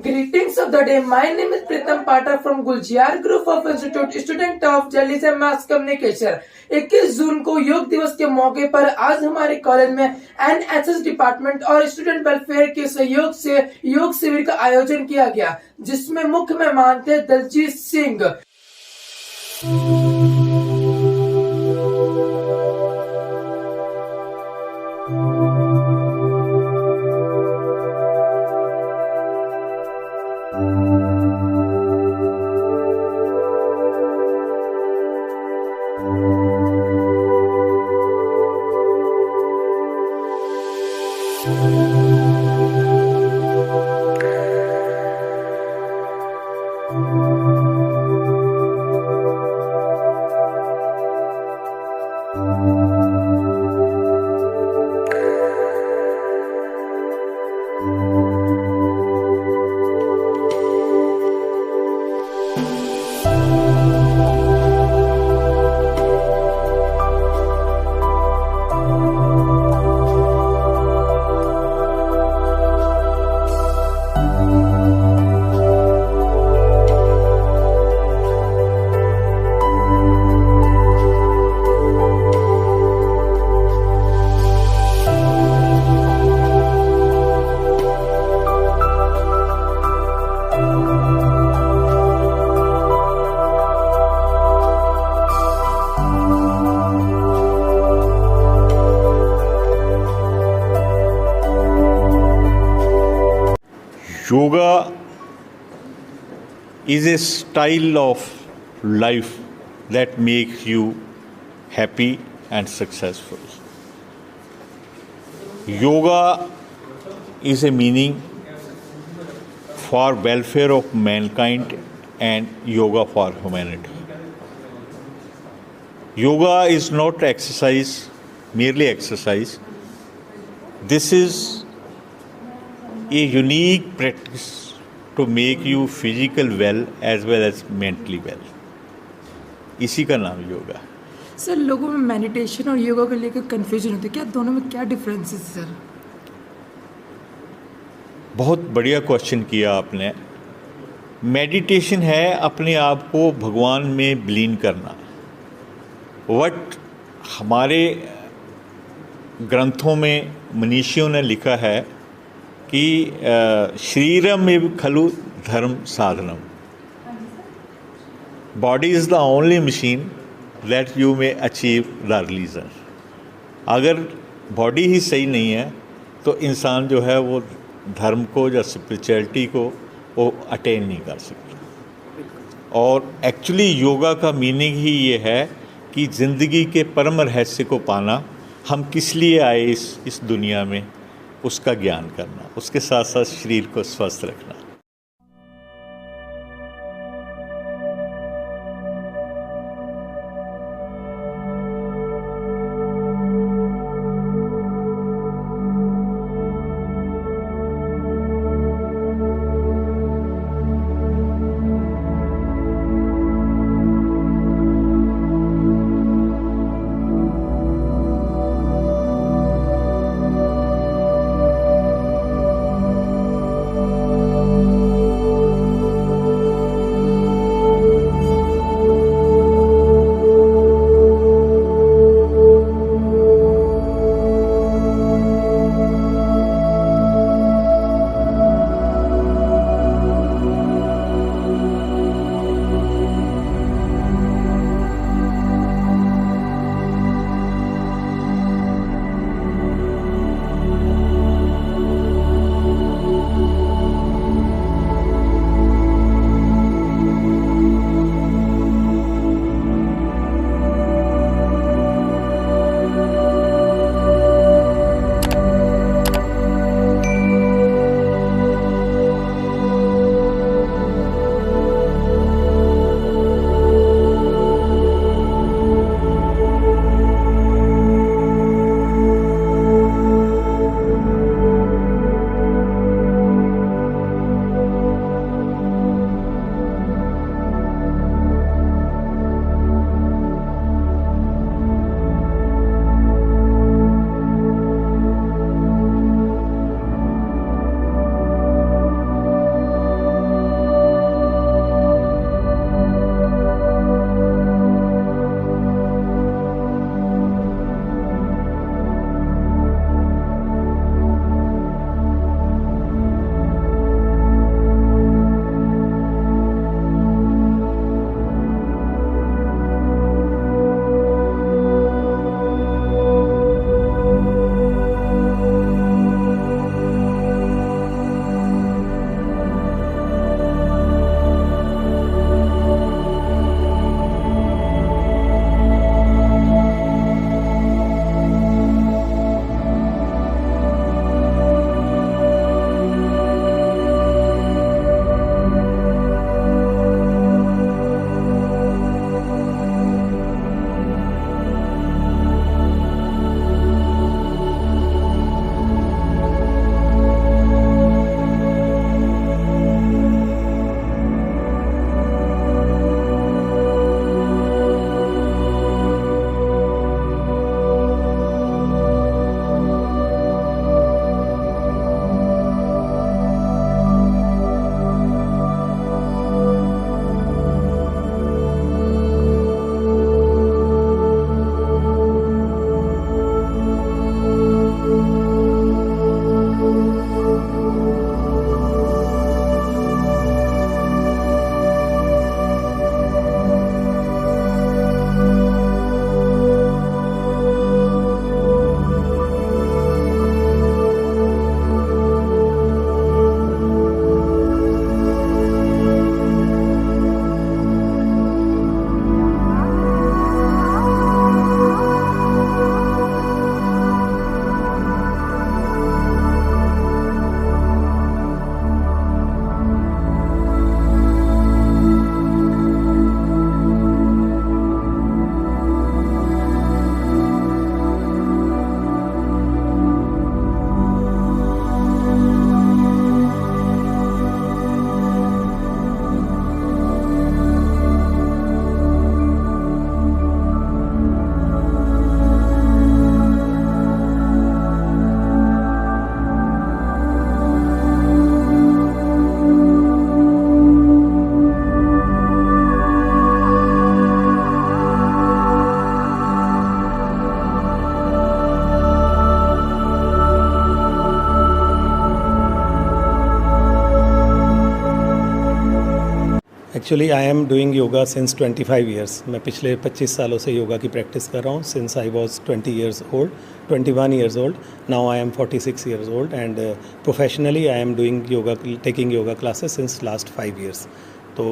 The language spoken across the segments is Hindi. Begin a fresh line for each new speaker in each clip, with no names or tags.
Greetings of the day. My name is Pritam Pathak from Guljiar Group of Institute, student of Journalism Mass Communication. 21 जून को योग दिवस के मौके पर आज हमारे कॉलेज में एनएसएस डिपार्टमेंट और स्टूडेंट वेलफेयर के सहयोग से योग शिविर का आयोजन किया गया, जिसमें मुख्य मेहमान थे Daljit Singh.
Yoga is a style of life that makes you happy and successful. Yoga is a meaning for welfare of mankind and yoga for humanity. Yoga is not exercise, merely exercise. This is a unique practice to make you physical well as well as mentally well. इसी का नाम योगा है।
सर, लोगों में मेडिटेशन और योगा को लेकर कंफ्यूजन होती है, क्या दोनों में क्या डिफरेंस है सर?
बहुत बढ़िया क्वेश्चन किया आपने। मेडिटेशन है अपने आप को भगवान में विलीन करना। वट हमारे ग्रंथों में मनीषियों ने लिखा है कि शरीरम एव खलु धर्म साधनम। Body is the only machine that you may achieve the religion. अगर बॉडी ही सही नहीं है तो इंसान जो है वो धर्म को या स्पिरिचुअलिटी को वो अटेन नहीं कर सकता। और एक्चुअली योगा का मीनिंग ही ये है कि ज़िंदगी के परम रहस्य को पाना, हम किस लिए आए इस दुनिया में, उसका ज्ञान करना, उसके साथ साथ शरीर को स्वस्थ रखना।
Actually I am doing yoga since 25 years. मैं पिछले 25 सालों से योगा की प्रैक्टिस कर रहा हूँ। Since I was 21 years old, now I am 46 years old and professionally I am doing yoga, taking yoga classes since last 5 years. तो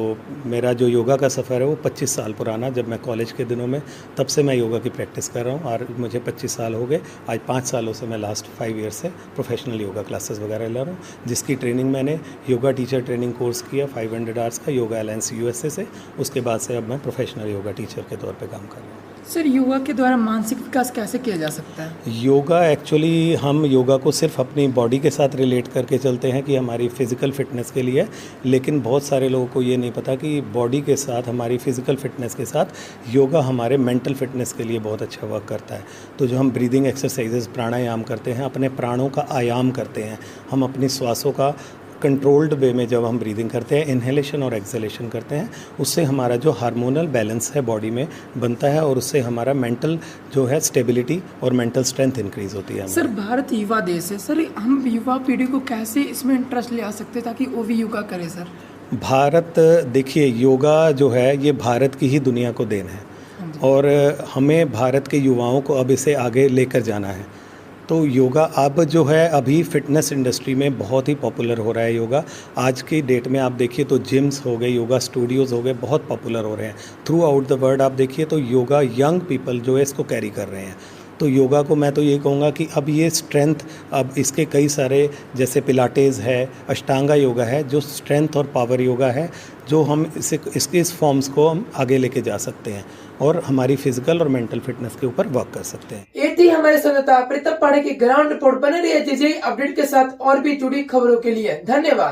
मेरा जो योगा का सफ़र है वो 25 साल पुराना, जब मैं कॉलेज के दिनों में, तब से मैं योगा की प्रैक्टिस कर रहा हूँ और मुझे 25 साल हो गए। आज 5 सालों से मैं लास्ट 5 ईयर्स से प्रोफेशनल योगा क्लासेस वगैरह ले रहा हूँ, जिसकी ट्रेनिंग मैंने योगा टीचर ट्रेनिंग कोर्स किया 500 आवर्स का योगा अलायंस USA से। उसके बाद से अब मैं प्रोफेशनल योगा टीचर के तौर पे काम कर रहा हूँ।
सर, योगा के द्वारा मानसिक विकास कैसे किया जा सकता है?
योगा एक्चुअली, हम योगा को सिर्फ अपनी बॉडी के साथ रिलेट करके चलते हैं कि हमारी फ़िज़िकल फ़िटनेस के लिए, लेकिन बहुत सारे लोगों को ये नहीं पता कि बॉडी के साथ, हमारी फ़िज़िकल फ़िटनेस के साथ योगा हमारे मेंटल फ़िटनेस के लिए बहुत अच्छा वर्क करता है। तो जो हम ब्रीदिंग एक्सरसाइजेज़, प्राणायाम करते हैं, अपने प्राणों का आयाम करते हैं, हम अपनी श्वासों का कंट्रोल्ड वे में जब हम ब्रीदिंग करते हैं, इन्हेलेशन और एक्सहेलेशन करते हैं, उससे हमारा जो हार्मोनल बैलेंस है बॉडी में बनता है और उससे हमारा मेंटल जो है स्टेबिलिटी और मेंटल स्ट्रेंथ इंक्रीज़ होती है।
सर, भारत युवा देश है सर, हम युवा पीढ़ी को कैसे इसमें इंटरेस्ट ले आ सकते हैं ताकि वो भी योगा करे सर?
भारत, देखिए, योगा जो है ये भारत की ही दुनिया को देन है और हमें भारत के युवाओं को अब इसे आगे लेकर जाना है। तो योगा अब जो है अभी फ़िटनेस इंडस्ट्री में बहुत ही पॉपुलर हो रहा है योगा। आज की डेट में आप देखिए तो जिम्स हो गए, योगा स्टूडियोज़ हो गए, बहुत पॉपुलर हो रहे हैं थ्रू आउट द वर्ल्ड। आप देखिए तो योगा यंग पीपल जो है इसको कैरी कर रहे हैं। तो योगा को मैं तो ये कहूँगा कि अब ये स्ट्रेंथ, अब इसके कई सारे, जैसे पिलाटेस है, अष्टांगा योगा है, जो स्ट्रेंथ और पावर योगा है, जो हम इसके इस फॉर्म्स को हम आगे लेके जा सकते हैं और हमारी फिजिकल और मेंटल फिटनेस के ऊपर वर्क कर सकते हैं।
ये थी हमारे संवाददाता प्रीतम पाठक की ग्राउंड रिपोर्ट। बने रहिए अपडेट के साथ और भी जुड़ी खबरों के लिए। धन्यवाद।